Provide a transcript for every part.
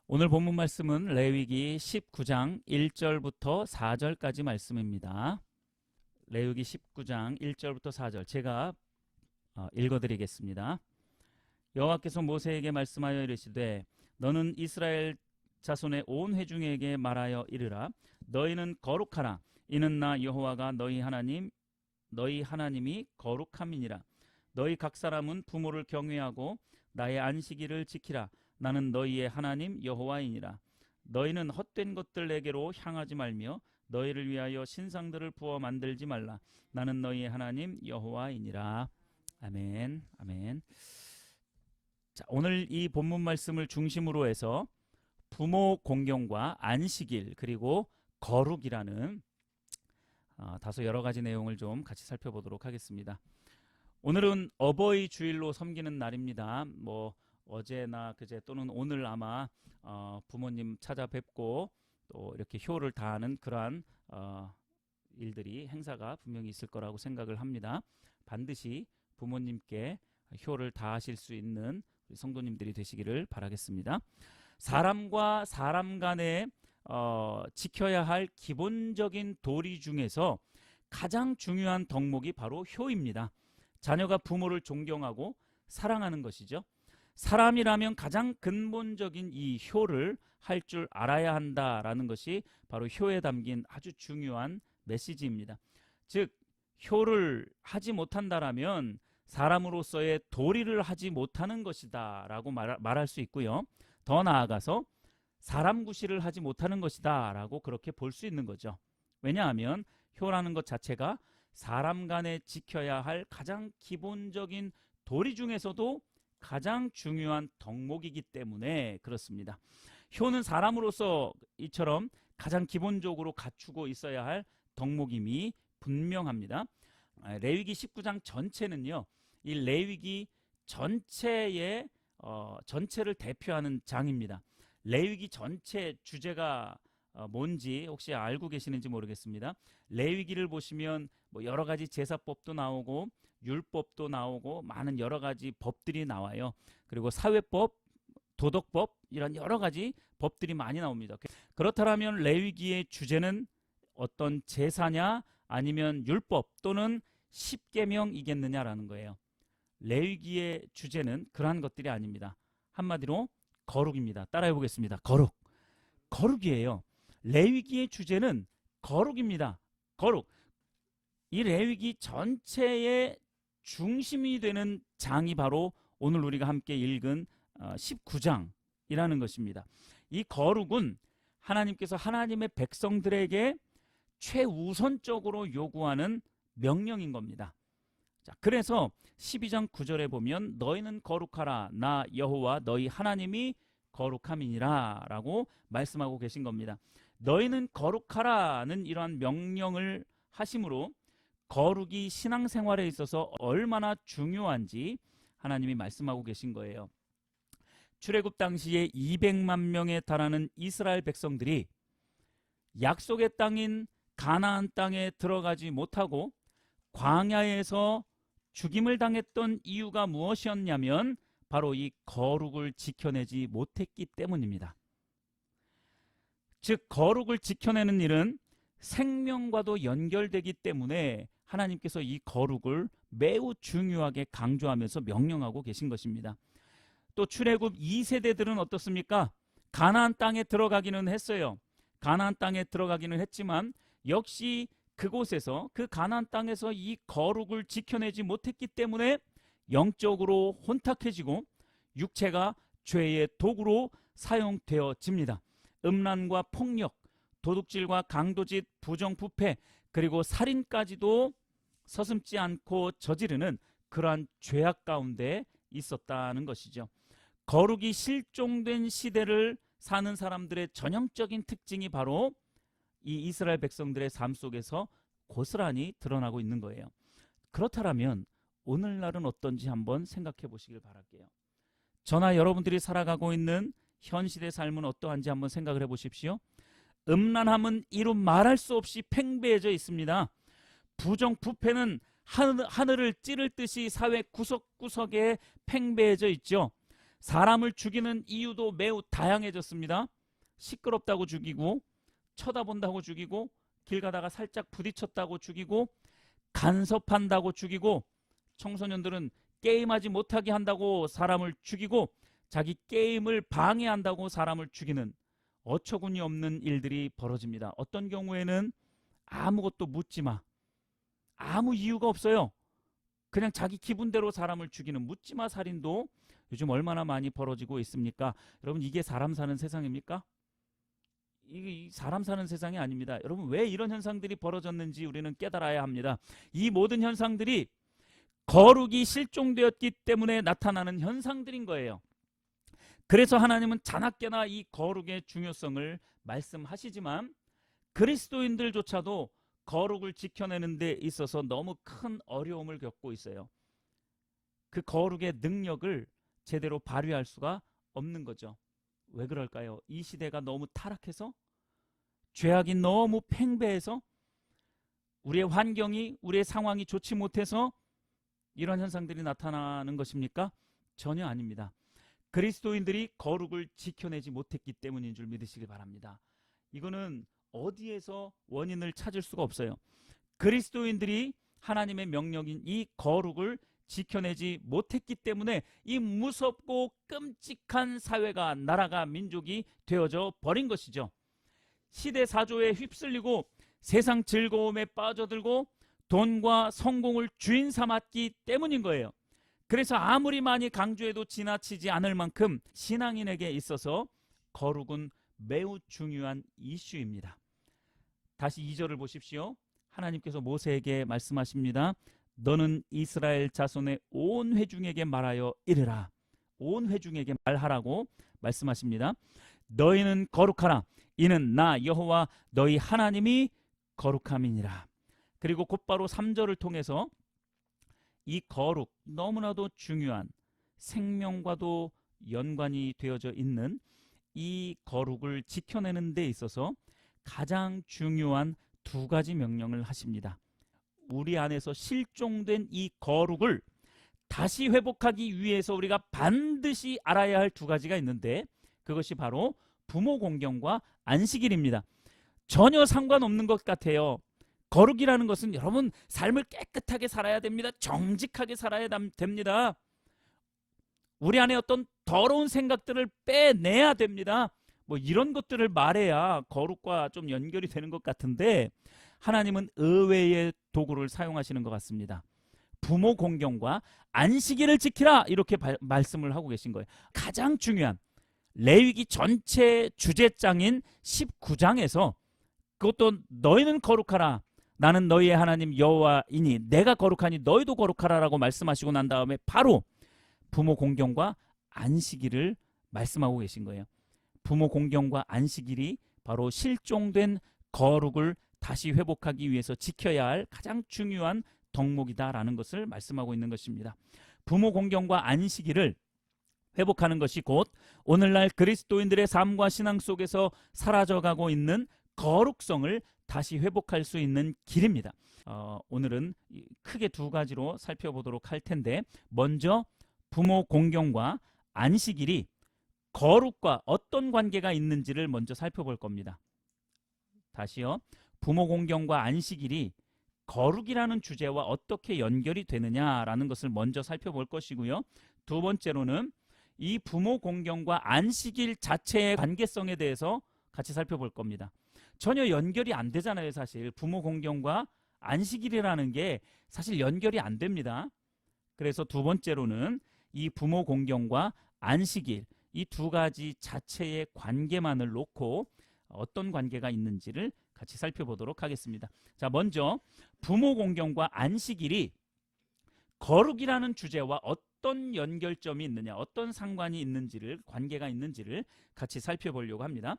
오늘 본문 말씀은 레위기 19장 1절부터 4절까지 말씀입니다. 레위기 19장 1절부터 4절 제가 읽어드리겠습니다. 여호와께서 모세에게 말씀하여 이르시되 너는 이스라엘 자손의 온 회중에게 말하여 이르라. 너희는 거룩하라. 이는 나 여호와가 너희 하나님이 거룩함이니라. 너희 각 사람은 부모를 경외하고 나의 안식일을 지키라. 나는 너희의 하나님 여호와이니라. 너희는 헛된 것들 내게로 향하지 말며 너희를 위하여 신상들을 부어 만들지 말라. 나는 너희의 하나님 여호와이니라. 아멘. 아멘. 자, 오늘 이 본문 말씀을 중심으로 해서 부모 공경과 안식일 그리고 거룩이라는 다소 여러 가지 내용을 좀 같이 살펴보도록 하겠습니다. 오늘은 어버이 주일로 섬기는 날입니다. 어제나 그제 또는 오늘 아마 부모님 찾아뵙고 또 이렇게 효를 다하는 그러한 일들이 행사가 분명히 있을 거라고 생각을 합니다. 반드시 부모님께 효를 다하실 수 있는 우리 성도님들이 되시기를 바라겠습니다. 사람과 사람 간에 지켜야 할 기본적인 도리 중에서 가장 중요한 덕목이 바로 효입니다. 자녀가 부모를 존경하고 사랑하는 것이죠. 사람이라면 가장 근본적인 이 효를 할 줄 알아야 한다라는 것이 바로 효에 담긴 아주 중요한 메시지입니다. 즉 효를 하지 못한다라면 사람으로서의 도리를 하지 못하는 것이다 라고 말할 수 있고요. 더 나아가서 사람 구실을 하지 못하는 것이다 라고 그렇게 볼 수 있는 거죠. 왜냐하면 효라는 것 자체가 사람 간에 지켜야 할 가장 기본적인 도리 중에서도 가장 중요한 덕목이기 때문에 그렇습니다. 효는 사람으로서 이처럼 가장 기본적으로 갖추고 있어야 할 덕목임이 분명합니다. 레위기 19장 전체는요, 이 레위기 전체의 전체를 대표하는 장입니다. 레위기 전체 주제가 뭔지 혹시 알고 계시는지 모르겠습니다. 레위기를 보시면 여러 가지 제사법도 나오고 율법도 나오고 많은 여러 가지 법들이 나와요. 그리고 사회법, 도덕법 이런 여러 가지 법들이 많이 나옵니다. 그렇다면 레위기의 주제는 어떤 제사냐 아니면 율법 또는 십계명이겠느냐라는 거예요. 레위기의 주제는 그러한 것들이 아닙니다. 한마디로 거룩입니다. 따라해 보겠습니다. 거룩이에요. 레위기의 주제는 거룩입니다. 거룩. 이 레위기 전체의 중심이 되는 장이 바로 오늘 우리가 함께 읽은 19장이라는 것입니다. 이 거룩은 하나님께서 하나님의 백성들에게 최우선적으로 요구하는 명령인 겁니다. 자, 그래서 12장 9절에 보면 너희는 거룩하라. 나 여호와 너희 하나님이 거룩함이니라 라고 말씀하고 계신 겁니다. 너희는 거룩하라는 이러한 명령을 하심으로 거룩이 신앙생활에 있어서 얼마나 중요한지 하나님이 말씀하고 계신 거예요. 출애굽 당시에 200만 명에 달하는 이스라엘 백성들이 약속의 땅인 가나안 땅에 들어가지 못하고 광야에서 죽임을 당했던 이유가 무엇이었냐면 바로 이 거룩을 지켜내지 못했기 때문입니다. 즉 거룩을 지켜내는 일은 생명과도 연결되기 때문에 하나님께서 이 거룩을 매우 중요하게 강조하면서 명령하고 계신 것입니다. 또 출애굽 2세대들은 어떻습니까? 가나안 땅에 들어가기는 했어요. 가나안 땅에 들어가기는 했지만 역시 그곳에서 그 가나안 땅에서 이 거룩을 지켜내지 못했기 때문에 영적으로 혼탁해지고 육체가 죄의 도구로 사용되어집니다. 음란과 폭력, 도둑질과 강도짓, 부정부패 그리고 살인까지도 서슴지 않고 저지르는 그러한 죄악 가운데 있었다는 것이죠. 거룩이 실종된 시대를 사는 사람들의 전형적인 특징이 바로 이 이스라엘 백성들의 삶 속에서 고스란히 드러나고 있는 거예요. 그렇다면 오늘날은 어떤지 한번 생각해 보시길 바랄게요. 저나 여러분들이 살아가고 있는 현 시대 삶은 어떠한지 한번 생각을 해 보십시오. 음란함은 이루 말할 수 없이 팽배해져 있습니다. 부정부패는 하늘을 찌를 듯이 사회 구석구석에 팽배해져 있죠. 사람을 죽이는 이유도 매우 다양해졌습니다. 시끄럽다고 죽이고, 쳐다본다고 죽이고, 길 가다가 살짝 부딪혔다고 죽이고, 간섭한다고 죽이고, 청소년들은 게임하지 못하게 한다고 사람을 죽이고, 자기 게임을 방해한다고 사람을 죽이는 어처구니 없는 일들이 벌어집니다. 어떤 경우에는 아무것도 묻지 마. 아무 이유가 없어요. 그냥 자기 기분대로 사람을 죽이는 묻지마 살인도 요즘 얼마나 많이 벌어지고 있습니까? 여러분, 이게 사람 사는 세상입니까? 이게 사람 사는 세상이 아닙니다. 여러분, 왜 이런 현상들이 벌어졌는지 우리는 깨달아야 합니다. 이 모든 현상들이 거룩이 실종되었기 때문에 나타나는 현상들인 거예요. 그래서 하나님은 자나깨나 이 거룩의 중요성을 말씀하시지만 그리스도인들조차도 거룩을 지켜내는 데 있어서 너무 큰 어려움을 겪고 있어요. 그 거룩의 능력을 제대로 발휘할 수가 없는 거죠. 왜 그럴까요? 이 시대가 너무 타락해서, 죄악이 너무 팽배해서, 우리의 환경이, 우리의 상황이 좋지 못해서 이런 현상들이 나타나는 것입니까? 전혀 아닙니다. 그리스도인들이 거룩을 지켜내지 못했기 때문인 줄 믿으시기 바랍니다. 이거는 어디에서 원인을 찾을 수가 없어요. 그리스도인들이 하나님의 명령인 이 거룩을 지켜내지 못했기 때문에 이 무섭고 끔찍한 사회가, 나라가, 민족이 되어져 버린 것이죠. 시대사조에 휩쓸리고 세상 즐거움에 빠져들고 돈과 성공을 주인 삼았기 때문인 거예요. 그래서 아무리 많이 강조해도 지나치지 않을 만큼 신앙인에게 있어서 거룩은 매우 중요한 이슈입니다. 다시 2절을 보십시오. 하나님께서 모세에게 말씀하십니다. 너는 이스라엘 자손의 온 회중에게 말하여 이르라. 온 회중에게 말하라고 말씀하십니다. 너희는 거룩하라. 이는 나 여호와 너희 하나님이 거룩함이니라. 그리고 곧바로 3절을 통해서 이 거룩, 너무나도 중요한, 생명과도 연관이 되어져 있는 이 거룩을 지켜내는 데 있어서 가장 중요한 2가지 명령을 하십니다. 우리 안에서 실종된 이 거룩을 다시 회복하기 위해서 우리가 반드시 알아야 할 2가지가 있는데, 그것이 바로 부모 공경과 안식일입니다. 전혀 상관없는 것 같아요. 거룩이라는 것은 여러분, 삶을 깨끗하게 살아야 됩니다. 정직하게 살아야 됩니다. 우리 안에 어떤 더러운 생각들을 빼내야 됩니다. 뭐 이런 것들을 말해야 거룩과 좀 연결이 되는 것 같은데, 하나님은 의외의 도구를 사용하시는 것 같습니다. 부모 공경과 안식일을 지키라, 이렇게 말씀을 하고 계신 거예요. 가장 중요한 레위기 전체 주제장인 19장에서 그것도 너희는 거룩하라, 나는 너희의 하나님 여호와이니 내가 거룩하니 너희도 거룩하라라고 말씀하시고 난 다음에 바로 부모 공경과 안식일을 말씀하고 계신 거예요. 부모 공경과 안식일이 바로 실종된 거룩을 다시 회복하기 위해서 지켜야 할 가장 중요한 덕목이다라는 것을 말씀하고 있는 것입니다. 부모 공경과 안식일을 회복하는 것이 곧 오늘날 그리스도인들의 삶과 신앙 속에서 사라져가고 있는 거룩성을 다시 회복할 수 있는 길입니다. 오늘은 크게 2가지로 살펴보도록 할 텐데, 먼저 부모 공경과 안식일이 거룩과 어떤 관계가 있는지를 먼저 살펴볼 겁니다. 다시요. 부모 공경과 안식일이 거룩이라는 주제와 어떻게 연결이 되느냐라는 것을 먼저 살펴볼 것이고요. 2번째로는 이 부모 공경과 안식일 자체의 관계성에 대해서 같이 살펴볼 겁니다. 전혀 연결이 안 되잖아요. 사실 부모 공경과 안식일이라는 게 사실 연결이 안 됩니다. 그래서 2번째로는 이 부모 공경과 안식일, 이 2가지 자체의 관계만을 놓고 어떤 관계가 있는지를 같이 살펴보도록 하겠습니다. 자, 먼저 부모 공경과 안식일이 거룩이라는 주제와 어떤 연결점이 있느냐, 어떤 상관이 있는지를, 관계가 있는지를 같이 살펴보려고 합니다.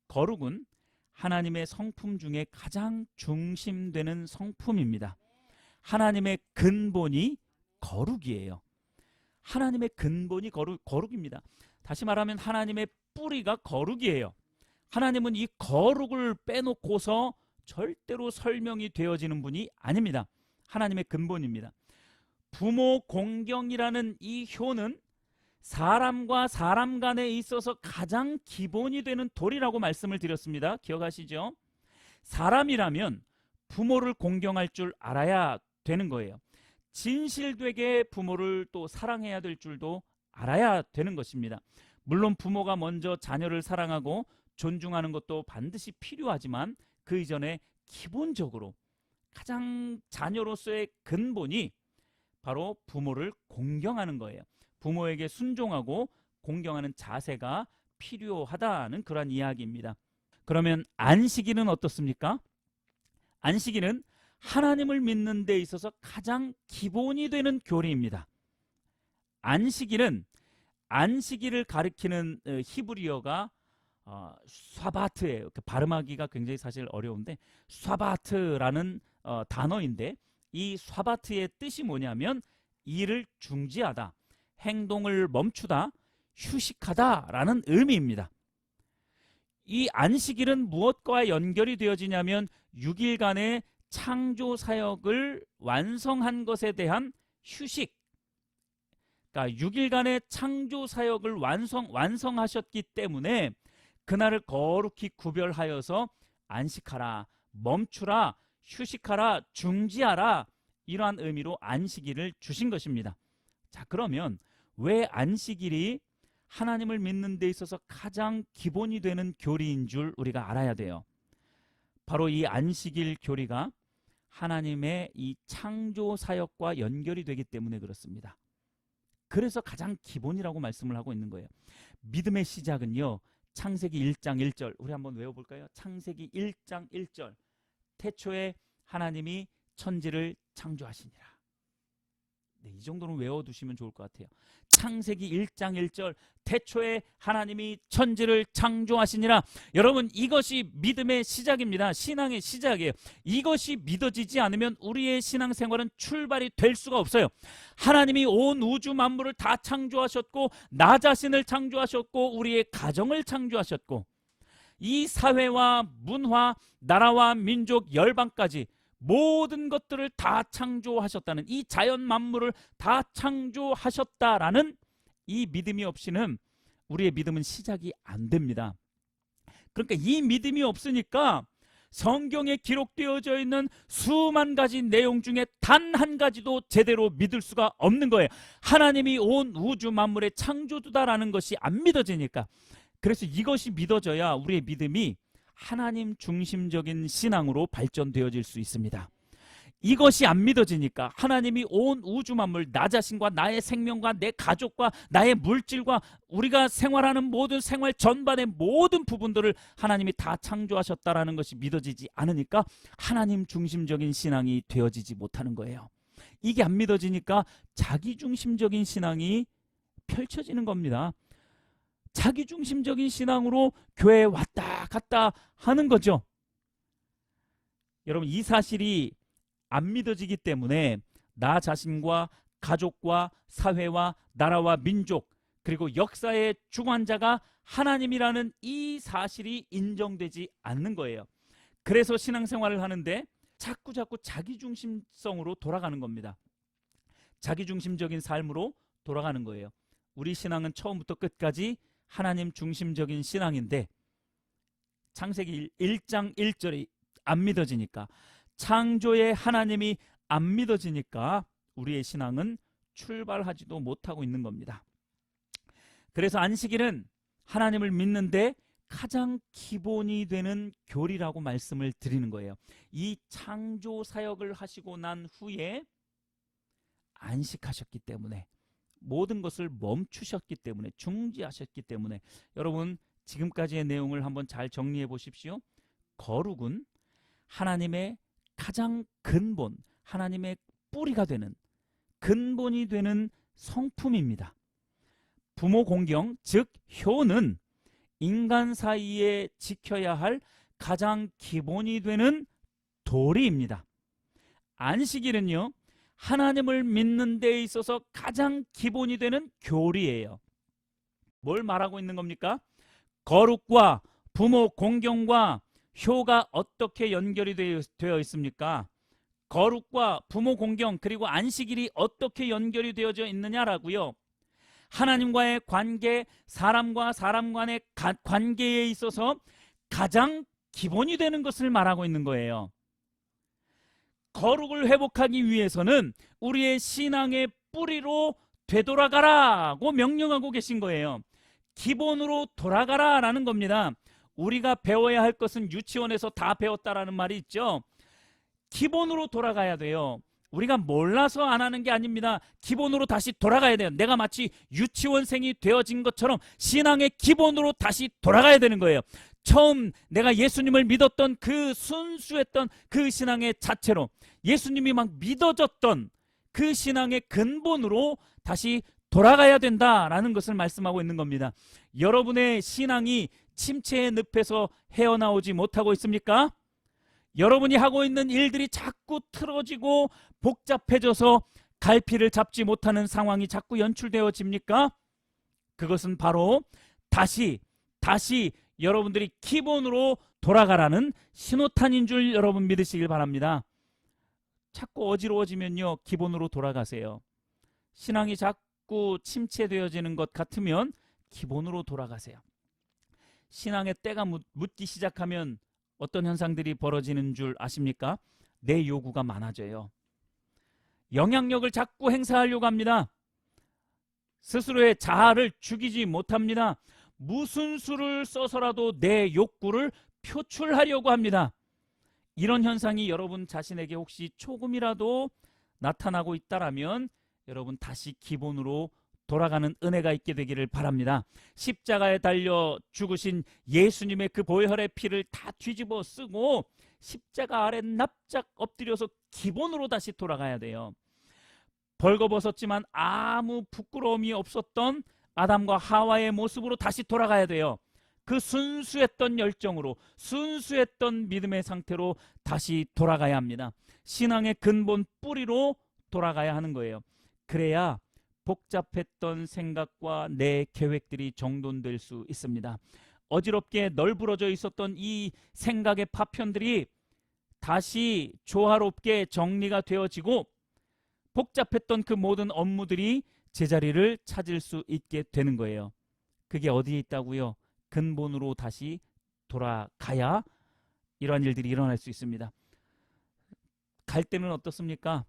거룩은 하나님의 성품 중에 가장 중심되는 성품입니다. 하나님의 근본이 거룩이에요. 하나님의 근본이 거룩입니다. 다시 말하면 하나님의 뿌리가 거룩이에요. 하나님은 이 거룩을 빼놓고서 절대로 설명이 되어지는 분이 아닙니다. 하나님의 근본입니다. 부모 공경이라는 이 효는 사람과 사람 간에 있어서 가장 기본이 되는 도리라고 말씀을 드렸습니다. 기억하시죠? 사람이라면 부모를 공경할 줄 알아야 되는 거예요. 진실되게 부모를 또 사랑해야 될 줄도 알아야 되는 것입니다. 물론 부모가 먼저 자녀를 사랑하고 존중하는 것도 반드시 필요하지만 그 이전에 기본적으로 가장 자녀로서의 근본이 바로 부모를 공경하는 거예요. 부모에게 순종하고 공경하는 자세가 필요하다는 그런 이야기입니다. 그러면 안식일은 어떻습니까? 안식일은 하나님을 믿는 데 있어서 가장 기본이 되는 교리입니다. 안식일을 가리키는 히브리어가 샤바트예요. 발음하기가 굉장히 사실 어려운데 샤바트라는 단어인데 이 샤바트의 뜻이 뭐냐면 일을 중지하다, 행동을 멈추다, 휴식하다라는 의미입니다. 이 안식일은 무엇과 연결이 되어지냐면 6일간의 창조 사역을 완성한 것에 대한 휴식. 그러니까 6일간의 창조 사역을 완성하셨기 때문에 그날을 거룩히 구별하여서 안식하라, 멈추라, 휴식하라, 중지하라, 이러한 의미로 안식일을 주신 것입니다. 자, 그러면 왜 안식일이 하나님을 믿는 데 있어서 가장 기본이 되는 교리인 줄 우리가 알아야 돼요. 바로 이 안식일 교리가 하나님의 이 창조 사역과 연결이 되기 때문에 그렇습니다. 그래서 가장 기본이라고 말씀을 하고 있는 거예요. 믿음의 시작은요, 창세기 1장 1절 우리 한번 외워볼까요? 창세기 1장 1절 태초에 하나님이 천지를 창조하시니라. 네, 이 정도는 외워두시면 좋을 것 같아요. 창세기 1장 1절 태초에 하나님이 천지를 창조하시니라. 여러분, 이것이 믿음의 시작입니다. 신앙의 시작이에요. 이것이 믿어지지 않으면 우리의 신앙생활은 출발이 될 수가 없어요. 하나님이 온 우주 만물을 다 창조하셨고 나 자신을 창조하셨고 우리의 가정을 창조하셨고 이 사회와 문화, 나라와 민족, 열방까지 모든 것들을 다 창조하셨다는, 이 자연 만물을 다 창조하셨다라는 이 믿음이 없이는 우리의 믿음은 시작이 안 됩니다. 그러니까 이 믿음이 없으니까 성경에 기록되어져 있는 수만 가지 내용 중에 단 한 가지도 제대로 믿을 수가 없는 거예요. 하나님이 온 우주 만물의 창조주다라는 것이 안 믿어지니까. 그래서 이것이 믿어져야 우리의 믿음이 하나님 중심적인 신앙으로 발전되어질 수 있습니다. 이것이 안 믿어지니까 하나님이 온 우주 만물, 나 자신과 나의 생명과 내 가족과 나의 물질과 우리가 생활하는 모든 생활 전반의 모든 부분들을 하나님이 다 창조하셨다라는 것이 믿어지지 않으니까 하나님 중심적인 신앙이 되어지지 못하는 거예요. 이게 안 믿어지니까 자기 중심적인 신앙이 펼쳐지는 겁니다. 자기중심적인 신앙으로 교회에 왔다 갔다 하는 거죠. 여러분, 이 사실이 안 믿어지기 때문에 나 자신과 가족과 사회와 나라와 민족 그리고 역사의 주관자가 하나님이라는 이 사실이 인정되지 않는 거예요. 그래서 신앙생활을 하는데 자꾸 자기중심성으로 돌아가는 겁니다. 자기중심적인 삶으로 돌아가는 거예요. 우리 신앙은 처음부터 끝까지 하나님 중심적인 신앙인데 창세기 1장 1절이 안 믿어지니까, 창조의 하나님이 안 믿어지니까 우리의 신앙은 출발하지도 못하고 있는 겁니다. 그래서 안식일은 하나님을 믿는데 가장 기본이 되는 교리라고 말씀을 드리는 거예요. 이 창조 사역을 하시고 난 후에 안식하셨기 때문에, 모든 것을 멈추셨기 때문에, 중지하셨기 때문에, 여러분 지금까지의 내용을 한번 잘 정리해 보십시오. 거룩은 하나님의 가장 근본, 하나님의 뿌리가 되는, 근본이 되는 성품입니다. 부모 공경, 즉 효는 인간 사이에 지켜야 할 가장 기본이 되는 도리입니다. 안식일은요, 하나님을 믿는 데 있어서 가장 기본이 되는 교리예요. 뭘 말하고 있는 겁니까? 거룩과 부모 공경과 효가 어떻게 연결이 되어 있습니까? 거룩과 부모 공경 그리고 안식일이 어떻게 연결이 되어져 있느냐라고요. 하나님과의 관계, 사람과 사람 간의 관계에 있어서 가장 기본이 되는 것을 말하고 있는 거예요. 거룩을 회복하기 위해서는 우리의 신앙의 뿌리로 되돌아가라고 명령하고 계신 거예요. 기본으로 돌아가라라는 겁니다. 우리가 배워야 할 것은 유치원에서 다 배웠다라는 말이 있죠. 기본으로 돌아가야 돼요. 우리가 몰라서 안 하는 게 아닙니다. 기본으로 다시 돌아가야 돼요. 내가 마치 유치원생이 되어진 것처럼 신앙의 기본으로 다시 돌아가야 되는 거예요. 처음 내가 예수님을 믿었던 그 순수했던 그 신앙의 자체로, 예수님이 막 믿어졌던 그 신앙의 근본으로 다시 돌아가야 된다라는 것을 말씀하고 있는 겁니다. 여러분의 신앙이 침체의 늪에서 헤어나오지 못하고 있습니까? 여러분이 하고 있는 일들이 자꾸 틀어지고 복잡해져서 갈피를 잡지 못하는 상황이 자꾸 연출되어집니까? 그것은 바로 다시 여러분들이 기본으로 돌아가라는 신호탄인 줄 여러분 믿으시길 바랍니다. 자꾸 어지러워지면요, 기본으로 돌아가세요. 신앙이 자꾸 침체되어지는 것 같으면 기본으로 돌아가세요. 신앙의 때가 묻기 시작하면 어떤 현상들이 벌어지는 줄 아십니까? 내 요구가 많아져요. 영향력을 자꾸 행사하려고 합니다. 스스로의 자아를 죽이지 못합니다. 무슨 수를 써서라도 내 욕구를 표출하려고 합니다. 이런 현상이 여러분 자신에게 혹시 조금이라도 나타나고 있다라면 여러분 다시 기본으로 돌아가는 은혜가 있게 되기를 바랍니다. 십자가에 달려 죽으신 예수님의 그 보혈의 피를 다 뒤집어 쓰고 십자가 아래 납작 엎드려서 기본으로 다시 돌아가야 돼요. 벌거벗었지만 아무 부끄러움이 없었던 아담과 하와의 모습으로 다시 돌아가야 돼요. 그 순수했던 열정으로, 순수했던 믿음의 상태로 다시 돌아가야 합니다. 신앙의 근본 뿌리로 돌아가야 하는 거예요. 그래야 복잡했던 생각과 내 계획들이 정돈될 수 있습니다. 어지럽게 널브러져 있었던 이 생각의 파편들이 다시 조화롭게 정리가 되어지고 복잡했던 그 모든 업무들이 제자리를 찾을 수 있게 되는 거예요. 그게 어디에 있다고요? 근본으로 다시 돌아가야 이러한 일들이 일어날 수 있습니다. 갈 때는 어떻습니까?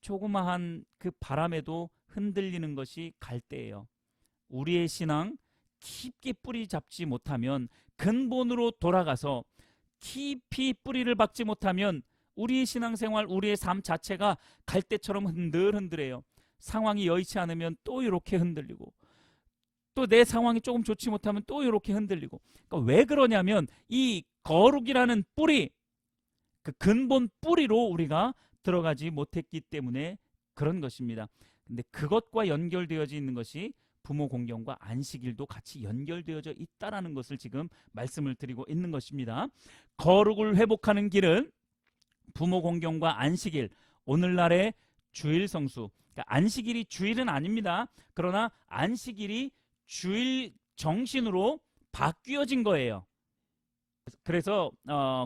조그마한 그 바람에도 흔들리는 것이 갈대예요. 우리의 신앙 깊게 뿌리 잡지 못하면, 근본으로 돌아가서 깊이 뿌리를 박지 못하면 우리의 신앙생활, 우리의 삶 자체가 갈대처럼 흔들흔들해요. 상황이 여의치 않으면 또 이렇게 흔들리고, 또 내 상황이 조금 좋지 못하면 또 이렇게 흔들리고. 그러니까 왜 그러냐면 이 거룩이라는 뿌리, 그 근본 뿌리로 우리가 들어가지 못했기 때문에 그런 것입니다. 근데 그것과 연결되어져 있는 것이 부모 공경과 안식일도 같이 연결되어져 있다라는 것을 지금 말씀을 드리고 있는 것입니다. 거룩을 회복하는 길은 부모 공경과 안식일, 오늘날의 주일 성수. 그러니까 안식일이 주일은 아닙니다. 그러나 안식일이 주일 정신으로 바뀌어진 거예요. 그래서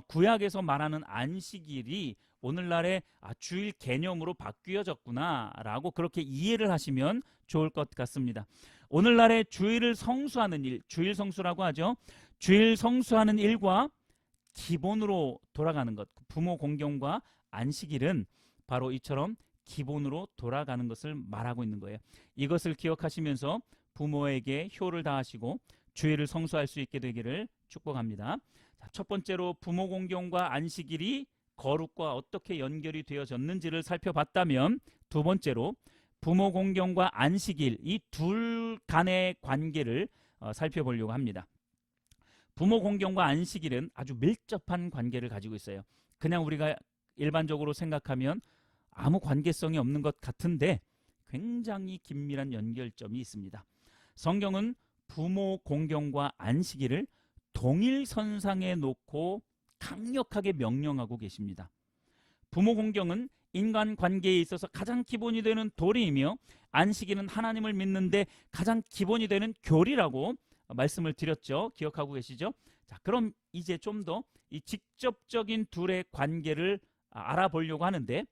구약에서 말하는 안식일이 오늘날의 주일 개념으로 바뀌어졌구나라고 그렇게 이해를 하시면 좋을 것 같습니다. 오늘날의 주일을 성수하는 일, 주일 성수라고 하죠. 주일 성수하는 일과 기본으로 돌아가는 것, 부모 공경과 안식일은 바로 이처럼 기본으로 돌아가는 것을 말하고 있는 거예요. 이것을 기억하시면서 부모에게 효를 다하시고 주일을 성수할 수 있게 되기를 축복합니다. 첫 번째로 부모 공경과 안식일이 거룩과 어떻게 연결이 되어졌는지를 살펴봤다면, 두 번째로 부모 공경과 안식일, 이 둘 간의 관계를 살펴보려고 합니다. 부모 공경과 안식일은 아주 밀접한 관계를 가지고 있어요. 그냥 우리가 일반적으로 생각하면 아무 관계성이 없는 것 같은데 굉장히 긴밀한 연결점이 있습니다. 성경은 부모 공경과 안식일을 동일선상에 놓고 강력하게 명령하고 계십니다. 부모 공경은 인간 관계에 있어서 가장 기본이 되는 도리이며, 안식일은 하나님을 믿는데 가장 기본이 되는 교리라고 말씀을 드렸죠. 기억하고 계시죠? 자, 그럼 이제 좀 더 이 직접적인 둘의 관계를 알아보려고 하는데,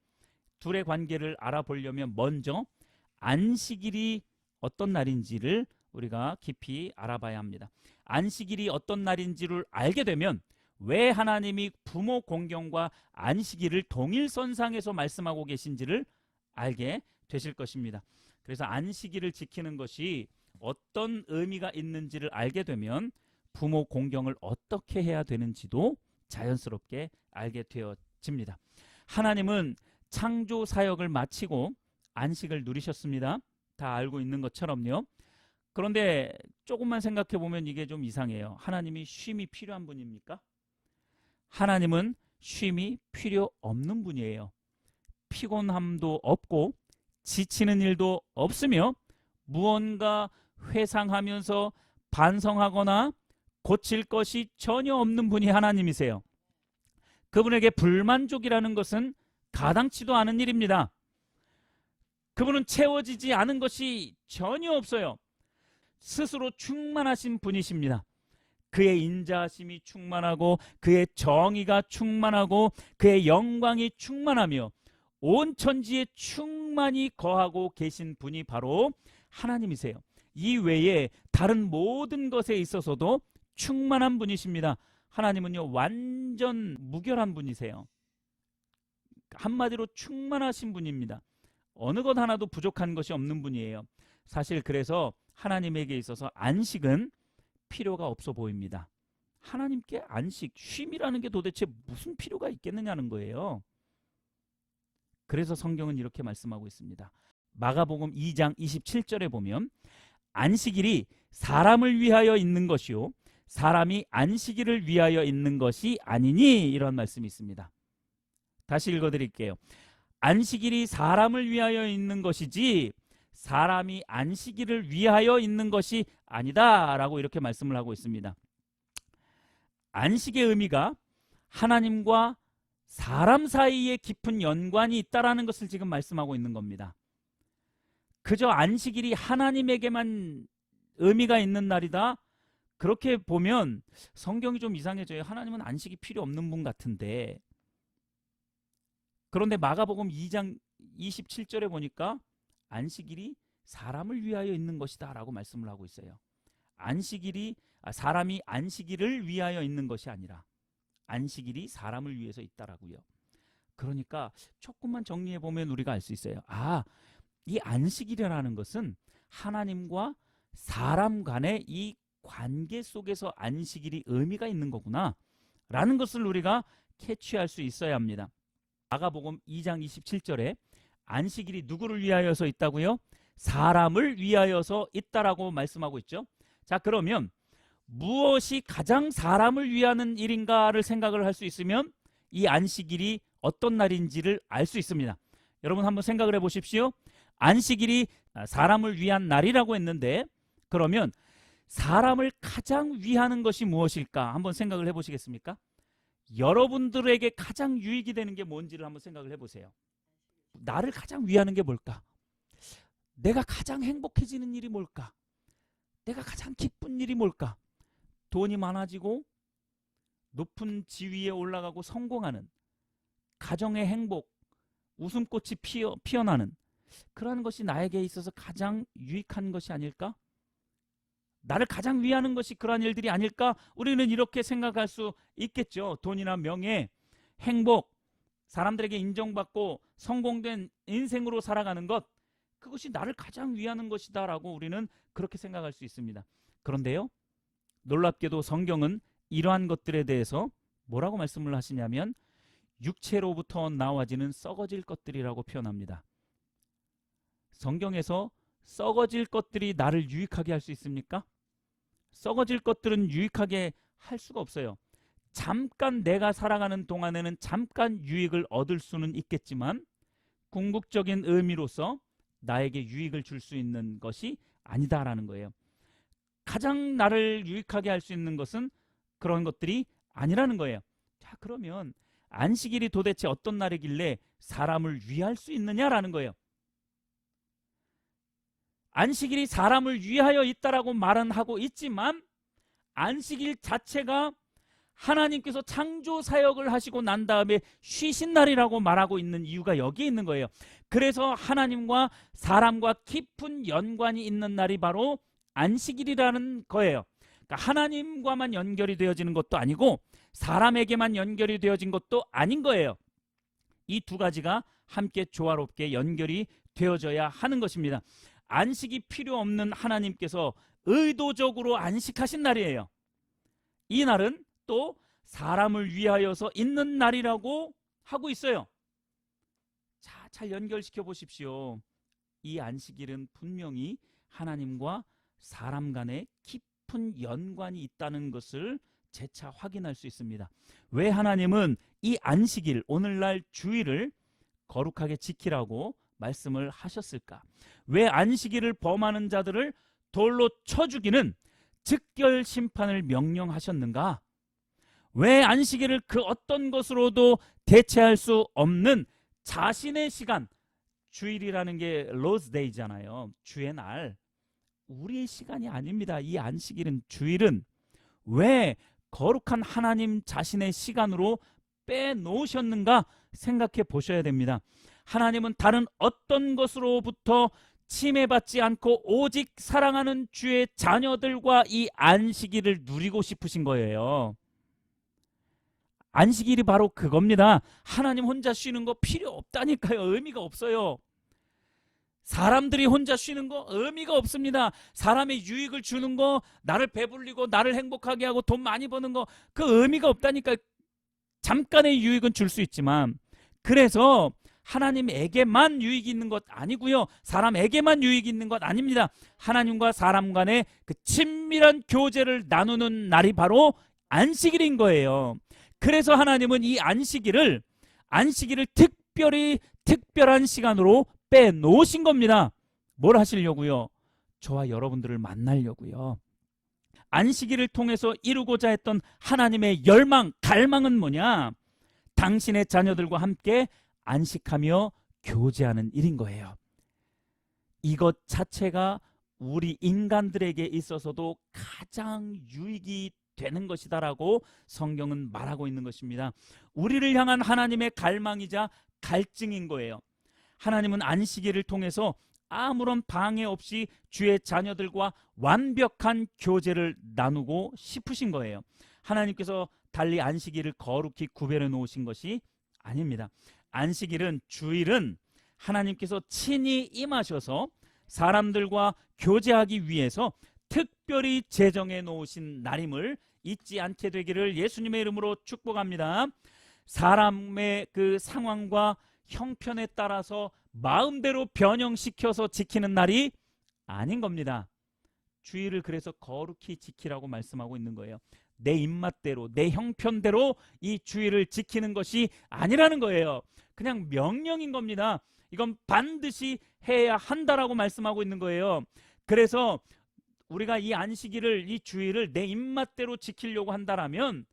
둘의 관계를 알아보려면 먼저 안식일이 어떤 날인지를 우리가 깊이 알아봐야 합니다. 안식일이 어떤 날인지를 알게 되면 왜 하나님이 부모 공경과 안식일을 동일선상에서 말씀하고 계신지를 알게 되실 것입니다. 그래서 안식일을 지키는 것이 어떤 의미가 있는지를 알게 되면 부모 공경을 어떻게 해야 되는지도 자연스럽게 알게 되어집니다. 하나님은 창조 사역을 마치고 안식을 누리셨습니다. 다 알고 있는 것처럼요. 그런데 조금만 생각해 보면 이게 좀 이상해요. 하나님이 쉼이 필요한 분입니까? 하나님은 쉼이 필요 없는 분이에요. 피곤함도 없고 지치는 일도 없으며 무언가 회상하면서 반성하거나 고칠 것이 전혀 없는 분이 하나님이세요. 그분에게 불만족이라는 것은 가당치도 않은 일입니다. 그분은 채워지지 않은 것이 전혀 없어요. 스스로 충만하신 분이십니다. 그의 인자하심이 충만하고 그의 정의가 충만하고 그의 영광이 충만하며 온 천지에 충만히 거하고 계신 분이 바로 하나님이세요. 이 외에 다른 모든 것에 있어서도 충만한 분이십니다. 하나님은요, 완전 무결한 분이세요. 한마디로 충만하신 분입니다. 어느 것 하나도 부족한 것이 없는 분이에요. 사실 그래서 하나님에게 있어서 안식은 필요가 없어 보입니다. 하나님께 안식, 쉼이라는 게 도대체 무슨 필요가 있겠느냐는 거예요. 그래서 성경은 이렇게 말씀하고 있습니다. 마가복음 2장 27절에 보면 안식일이 사람을 위하여 있는 것이요 사람이 안식일을 위하여 있는 것이 아니니, 이런 말씀이 있습니다. 다시 읽어드릴게요. 안식일이 사람을 위하여 있는 것이지 사람이 안식일을 위하여 있는 것이 아니다 라고 이렇게 말씀을 하고 있습니다. 안식의 의미가 하나님과 사람 사이에 깊은 연관이 있다라는 것을 지금 말씀하고 있는 겁니다. 그저 안식일이 하나님에게만 의미가 있는 날이다, 그렇게 보면 성경이 좀 이상해져요. 하나님은 안식이 필요 없는 분 같은데. 그런데 마가복음 2장 27절에 보니까 안식일이 사람을 위하여 있는 것이다 라고 말씀을 하고 있어요. 사람이 안식일을 위하여 있는 것이 아니라 안식일이 사람을 위해서 있다라고요. 그러니까 조금만 정리해 보면 우리가 알 수 있어요. 이 안식일이라는 것은 하나님과 사람 간의 이 관계 속에서 안식일이 의미가 있는 거구나 라는 것을 우리가 캐치할 수 있어야 합니다. 마가복음 2장 27절에 안식일이 누구를 위하여서 있다고요? 사람을 위하여서 있다라고 말씀하고 있죠. 자, 그러면 무엇이 가장 사람을 위하는 일인가를 생각을 할 수 있으면 이 안식일이 어떤 날인지를 알 수 있습니다. 여러분 한번 생각을 해 보십시오. 안식일이 사람을 위한 날이라고 했는데, 그러면 사람을 가장 위하는 것이 무엇일까 한번 생각을 해 보시겠습니까? 여러분들에게 가장 유익이 되는 게 뭔지를 한번 생각을 해보세요. 나를 가장 위하는 게 뭘까? 내가 가장 행복해지는 일이 뭘까? 내가 가장 기쁜 일이 뭘까? 돈이 많아지고 높은 지위에 올라가고 성공하는, 가정의 행복, 웃음꽃이 피어나는 그러한 것이 나에게 있어서 가장 유익한 것이 아닐까? 나를 가장 위하는 것이 그러한 일들이 아닐까? 우리는 이렇게 생각할 수 있겠죠. 돈이나 명예, 행복, 사람들에게 인정받고 성공된 인생으로 살아가는 것, 그것이 나를 가장 위하는 것이다 라고 우리는 그렇게 생각할 수 있습니다. 그런데요, 놀랍게도 성경은 이러한 것들에 대해서 뭐라고 말씀을 하시냐면 육체로부터 나와지는 썩어질 것들이라고 표현합니다. 성경에서 썩어질 것들이 나를 유익하게 할 수 있습니까? 썩어질 것들은 유익하게 할 수가 없어요. 잠깐 내가 살아가는 동안에는 잠깐 유익을 얻을 수는 있겠지만 궁극적인 의미로서 나에게 유익을 줄 수 있는 것이 아니다라는 거예요. 가장 나를 유익하게 할 수 있는 것은 그런 것들이 아니라는 거예요. 자, 그러면 안식일이 도대체 어떤 날이길래 사람을 위할 수 있느냐라는 거예요. 안식일이 사람을 위하여 있다라고 말은 하고 있지만 안식일 자체가 하나님께서 창조 사역을 하시고 난 다음에 쉬신 날이라고 말하고 있는 이유가 여기에 있는 거예요. 그래서 하나님과 사람과 깊은 연관이 있는 날이 바로 안식일이라는 거예요. 그러니까 하나님과만 연결이 되어지는 것도 아니고 사람에게만 연결이 되어진 것도 아닌 거예요. 이 두 가지가 함께 조화롭게 연결이 되어져야 하는 것입니다. 안식이 필요 없는 하나님께서 의도적으로 안식하신 날이에요. 이 날은 또 사람을 위하여서 있는 날이라고 하고 있어요. 자, 잘 연결시켜 보십시오. 이 안식일은 분명히 하나님과 사람 간의 깊은 연관이 있다는 것을 재차 확인할 수 있습니다. 왜 하나님은 이 안식일, 오늘날 주일을 거룩하게 지키라고 말씀을 하셨을까? 왜 안식일을 범하는 자들을 돌로 쳐 죽이는 즉결 심판을 명령하셨는가? 왜 안식일을 그 어떤 것으로도 대체할 수 없는 자신의 시간, 주일이라는 게 로즈 데이잖아요. 주의 날, 우리의 시간이 아닙니다. 이 안식일은, 주일은 왜 거룩한 하나님 자신의 시간으로 빼놓으셨는가 생각해 보셔야 됩니다. 하나님은 다른 어떤 것으로부터 침해받지 않고 오직 사랑하는 주의 자녀들과 이 안식일을 누리고 싶으신 거예요. 안식일이 바로 그겁니다. 하나님 혼자 쉬는 거 필요 없다니까요. 의미가 없어요. 사람들이 혼자 쉬는 거 의미가 없습니다. 사람의 유익을 주는 거, 나를 배불리고 나를 행복하게 하고 돈 많이 버는 거, 그 의미가 없다니까. 잠깐의 유익은 줄 수 있지만, 그래서 하나님에게만 유익이 있는 것 아니고요, 사람에게만 유익이 있는 것 아닙니다. 하나님과 사람 간의 그 친밀한 교제를 나누는 날이 바로 안식일인 거예요. 그래서 하나님은 이 안식일을 특별한 시간으로 빼놓으신 겁니다. 뭘 하시려고요? 저와 여러분들을 만나려고요. 안식일을 통해서 이루고자 했던 하나님의 열망, 갈망은 뭐냐? 당신의 자녀들과 함께 안식하며 교제하는 일인 거예요. 이것 자체가 우리 인간들에게 있어서도 가장 유익이 되는 것이다라고 성경은 말하고 있는 것입니다. 우리를 향한 하나님의 갈망이자 갈증인 거예요. 하나님은 안식일을 통해서 아무런 방해 없이 주의 자녀들과 완벽한 교제를 나누고 싶으신 거예요. 하나님께서 달리 안식일을 거룩히 구별해 놓으신 것이 아닙니다. 안식일은, 주일은 하나님께서 친히 임하셔서 사람들과 교제하기 위해서 특별히 제정해 놓으신 날임을 잊지 않게 되기를 예수님의 이름으로 축복합니다. 사람의 그 상황과 형편에 따라서 마음대로 변형시켜서 지키는 날이 아닌 겁니다. 주일을 그래서 거룩히 지키라고 말씀하고 있는 거예요. 내 입맛대로, 내 형편대로 이 주일을 지키는 것이 아니라는 거예요. 그냥 명령인 겁니다. 이건 반드시 해야 한다라고 말씀하고 있는 거예요. 그래서 우리가 이 안식일을, 이 주일을 내 입맛대로 지키려고 한다라면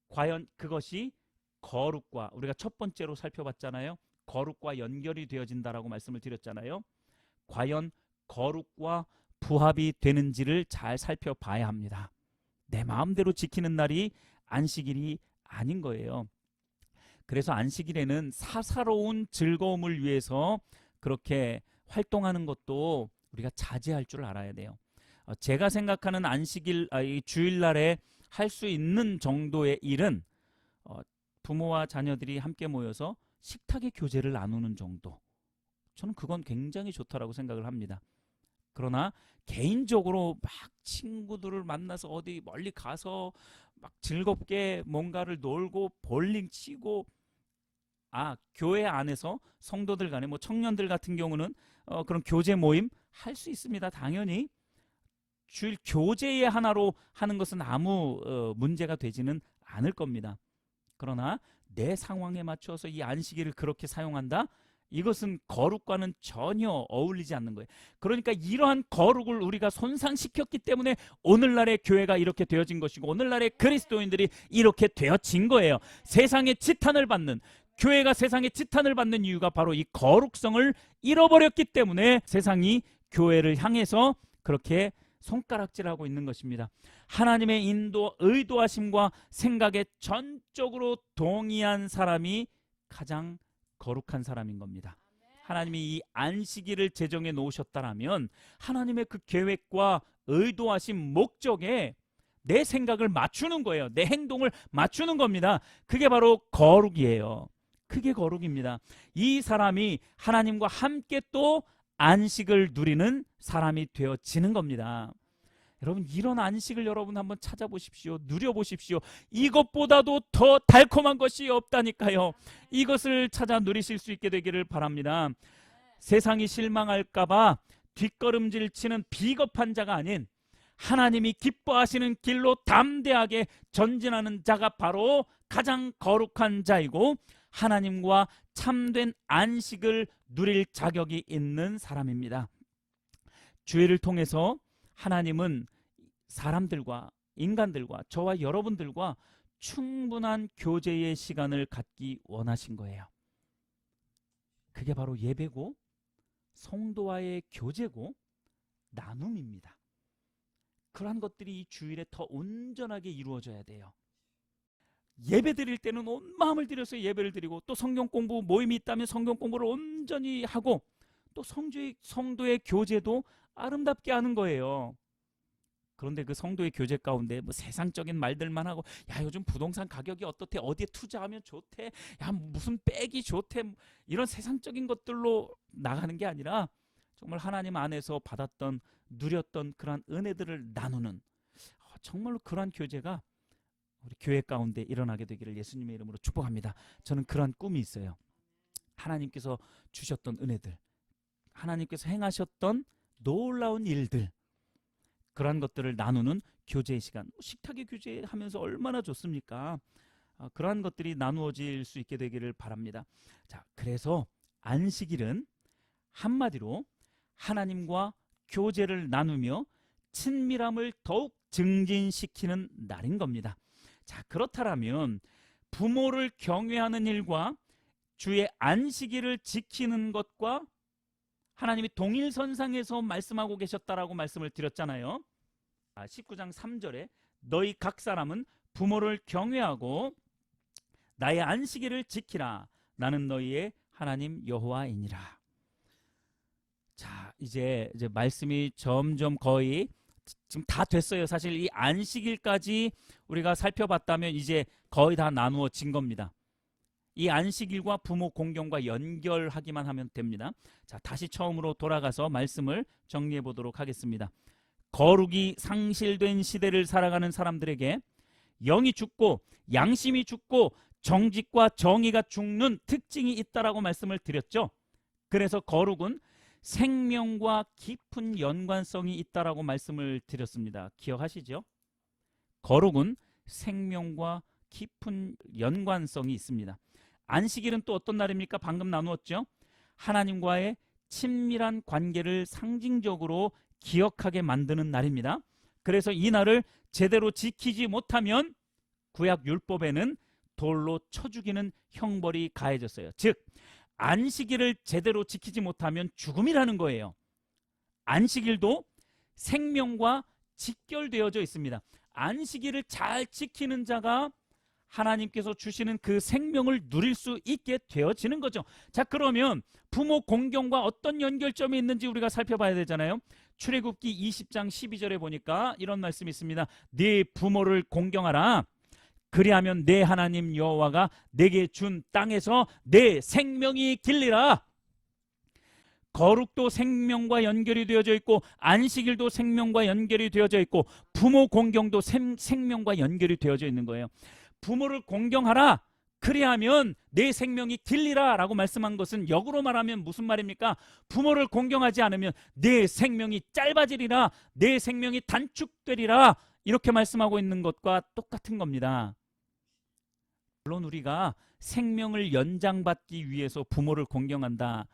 과연 그것이 거룩과, 우리가 첫 번째로 살펴봤잖아요. 거룩과 연결이 되어진다라고 말씀을 드렸잖아요. 과연 거룩과 부합이 되는지를 잘 살펴봐야 합니다. 내 마음대로 지키는 날이 안식일이 아닌 거예요. 그래서 안식일에는 사사로운 즐거움을 위해서 그렇게 활동하는 것도 우리가 자제할 줄 알아야 돼요. 제가 생각하는 안식일, 이 주일날에 할 수 있는 정도의 일은 부모와 자녀들이 함께 모여서 식탁의 교제를 나누는 정도, 저는 그건 굉장히 좋다라고 생각을 합니다. 그러나 개인적으로 막 친구들을 만나서 어디 멀리 가서 막 즐겁게 뭔가를 놀고 볼링 치고, 교회 안에서 성도들 간에, 뭐 청년들 같은 경우는 그런 교제 모임 할 수 있습니다. 당연히 주일 교제의 하나로 하는 것은 아무 문제가 되지는 않을 겁니다. 그러나 내 상황에 맞춰서 이 안식일을 그렇게 사용한다? 이것은 거룩과는 전혀 어울리지 않는 거예요. 그러니까 이러한 거룩을 우리가 손상시켰기 때문에 오늘날의 교회가 이렇게 되어진 것이고, 오늘날의 그리스도인들이 이렇게 되어진 거예요. 세상의 지탄을 받는, 교회가 세상의 지탄을 받는 이유가 바로 이 거룩성을 잃어버렸기 때문에 세상이 교회를 향해서 그렇게 손가락질하고 있는 것입니다. 하나님의 의도하심과 생각에 전적으로 동의한 사람이 가장 거룩한 사람인 겁니다. 하나님이 이 안식일을 제정해 놓으셨다라면 하나님의 그 계획과 의도하신 목적에 내 생각을 맞추는 거예요. 내 행동을 맞추는 겁니다. 그게 바로 거룩이에요. 그게 거룩입니다. 이 사람이 하나님과 함께 또 안식을 누리는 사람이 되어지는 겁니다. 여러분, 이런 안식을 여러분 한번 찾아보십시오. 누려보십시오. 이것보다도 더 달콤한 것이 없다니까요. 이것을 찾아 누리실 수 있게 되기를 바랍니다. 세상이 실망할까봐 뒷걸음질 치는 비겁한 자가 아닌 하나님이 기뻐하시는 길로 담대하게 전진하는 자가 바로 가장 거룩한 자이고 하나님과 참된 안식을 누릴 자격이 있는 사람입니다. 주일을 통해서 하나님은 사람들과 인간들과 저와 여러분들과 충분한 교제의 시간을 갖기 원하신 거예요. 그게 바로 예배고 성도와의 교제고 나눔입니다. 그러한 것들이 이 주일에 더 온전하게 이루어져야 돼요. 예배 드릴 때는 온 마음을 들여서 예배를 드리고 또 성경 공부 모임이 있다면 성경 공부를 온전히 하고 또 성도의 교제도 아름답게 하는 거예요. 그런데 그 성도의 교제 가운데 뭐 세상적인 말들만 하고 야 요즘 부동산 가격이 어떻대, 어디에 투자하면 좋대, 야 무슨 백이 좋대, 이런 세상적인 것들로 나가는 게 아니라 정말 하나님 안에서 받았던 누렸던 그러한 은혜들을 나누는 정말로 그러한 교제가 우리 교회 가운데 일어나게 되기를 예수님의 이름으로 축복합니다. 저는 그러한 꿈이 있어요. 하나님께서 주셨던 은혜들, 하나님께서 행하셨던 놀라운 일들, 그러한 것들을 나누는 교제의 시간. 식탁에 교제하면서 얼마나 좋습니까? 그러한 것들이 나누어질 수 있게 되기를 바랍니다. 자, 그래서 안식일은 한마디로 하나님과 교제를 나누며 친밀함을 더욱 증진시키는 날인 겁니다. 자, 그렇다면 부모를 경외하는 일과 주의 안식일을 지키는 것과 하나님이 동일선상에서 말씀하고 계셨다라고 말씀을 드렸잖아요. 19장 3절에 너희 각 사람은 부모를 경외하고 나의 안식일을 지키라. 나는 너희의 하나님 여호와이니라. 자, 이제 말씀이 점점 거의 지금 다 됐어요. 사실 이 안식일까지 우리가 살펴봤다면 이제 거의 다 나누어진 겁니다. 이 안식일과 부모 공경과 연결하기만 하면 됩니다. 자, 다시 처음으로 돌아가서 말씀을 정리해 보도록 하겠습니다. 거룩이 상실된 시대를 살아가는 사람들에게 영이 죽고 양심이 죽고 정직과 정의가 죽는 특징이 있다라고 말씀을 드렸죠. 그래서 거룩은 생명과 깊은 연관성이 있다라고 말씀을 드렸습니다. 기억하시죠? 거룩은 생명과 깊은 연관성이 있습니다. 안식일은 또 어떤 날입니까? 방금 나누었죠? 하나님과의 친밀한 관계를 상징적으로 기억하게 만드는 날입니다. 그래서 이 날을 제대로 지키지 못하면 구약 율법에는 돌로 쳐 죽이는 형벌이 가해졌어요. 즉 안식일을 제대로 지키지 못하면 죽음이라는 거예요. 안식일도 생명과 직결되어져 있습니다. 안식일을 잘 지키는 자가 하나님께서 주시는 그 생명을 누릴 수 있게 되어지는 거죠. 자, 그러면 부모 공경과 어떤 연결점이 있는지 우리가 살펴봐야 되잖아요. 출애굽기 20장 12절에 보니까 이런 말씀이 있습니다. 네 부모를 공경하라. 그리하면 내 하나님 여호와가 내게 준 땅에서 내 생명이 길리라. 거룩도 생명과 연결이 되어져 있고 안식일도 생명과 연결이 되어져 있고 부모 공경도 생명과 연결이 되어져 있는 거예요. 부모를 공경하라. 그리하면 내 생명이 길리라 라고 말씀한 것은 역으로 말하면 무슨 말입니까? 부모를 공경하지 않으면 내 생명이 짧아지리라, 내 생명이 단축되리라, 이렇게 말씀하고 있는 것과 똑같은 겁니다. 물론 우리가 생명을 연장받기 위해서 부모를 공경한다,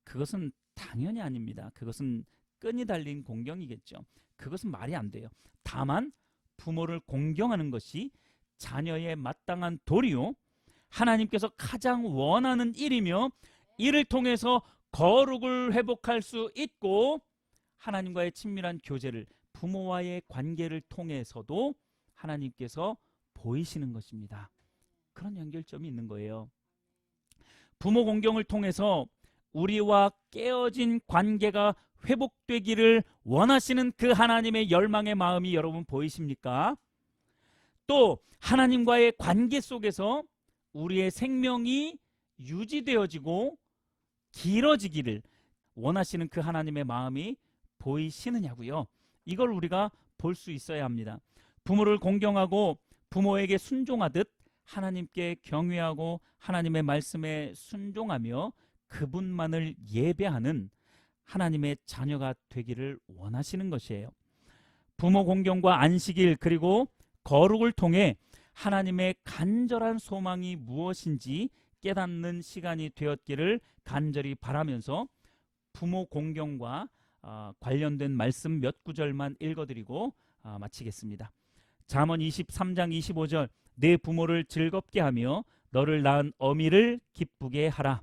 그것은 당연히 아닙니다. 그것은 끈이 달린 공경이겠죠. 그것은 말이 안 돼요. 다만 부모를 공경하는 것이 자녀의 마땅한 도리요 하나님께서 가장 원하는 일이며 이를 통해서 거룩을 회복할 수 있고 하나님과의 친밀한 교제를 부모와의 관계를 통해서도 하나님께서 보이시는 것입니다. 그런 연결점이 있는 거예요. 부모 공경을 통해서 우리와 깨어진 관계가 회복되기를 원하시는 그 하나님의 열망의 마음이 여러분 보이십니까? 또 하나님과의 관계 속에서 우리의 생명이 유지되어지고 길어지기를 원하시는 그 하나님의 마음이 보이시느냐고요. 이걸 우리가 볼 수 있어야 합니다. 부모를 공경하고 부모에게 순종하듯 하나님께 경외하고 하나님의 말씀에 순종하며 그분만을 예배하는 하나님의 자녀가 되기를 원하시는 것이에요. 부모 공경과 안식일 그리고 거룩을 통해 하나님의 간절한 소망이 무엇인지 깨닫는 시간이 되었기를 간절히 바라면서 부모 공경과 관련된 말씀 몇 구절만 읽어드리고 마치겠습니다. 잠언 23장 25절 내 부모를 즐겁게 하며 너를 낳은 어미를 기쁘게 하라.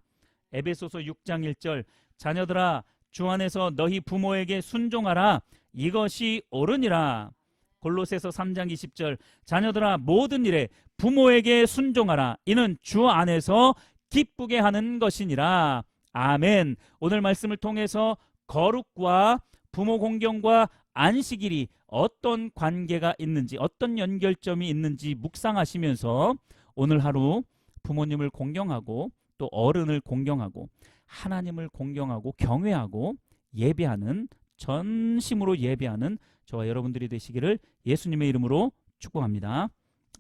에베소서 6장 1절 자녀들아 주 안에서 너희 부모에게 순종하라. 이것이 옳으니라. 골로새서 3장 20절 자녀들아 모든 일에 부모에게 순종하라. 이는 주 안에서 기쁘게 하는 것이니라. 아멘. 오늘 말씀을 통해서 거룩과 부모 공경과 안식일이 어떤 관계가 있는지 어떤 연결점이 있는지 묵상하시면서 오늘 하루 부모님을 공경하고 또 어른을 공경하고 하나님을 공경하고 경외하고 예배하는 전심으로 예배하는 저와 여러분들이 되시기를 예수님의 이름으로 축복합니다.